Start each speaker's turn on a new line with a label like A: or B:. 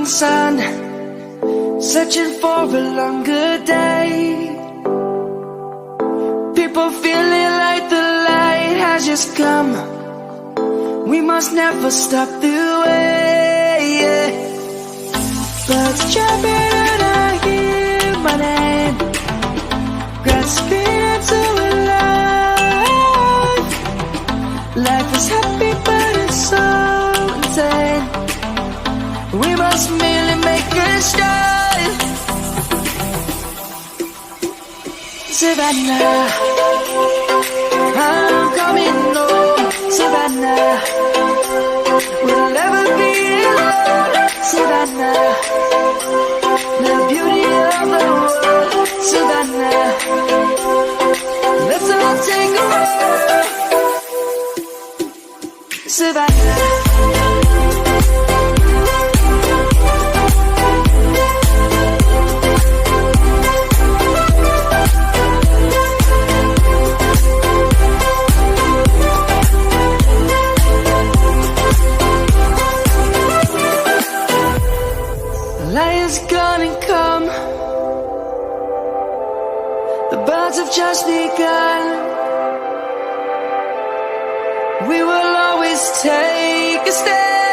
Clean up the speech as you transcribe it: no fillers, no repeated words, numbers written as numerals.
A: morning sun, searching for a longer day. People feeling like the light has just come. We must never stop the way. Birds jumping and I hear my name, grasping into a life. Life is happy but it's so insane. We must merely make a start. Savannah, I'm coming home. Savannah, we'll never be alone. Savannah, the beauty of the world. Savannah, let's all take a walk. Savannah. Lion's gonna come. The birds have just begun. We will always take a stand.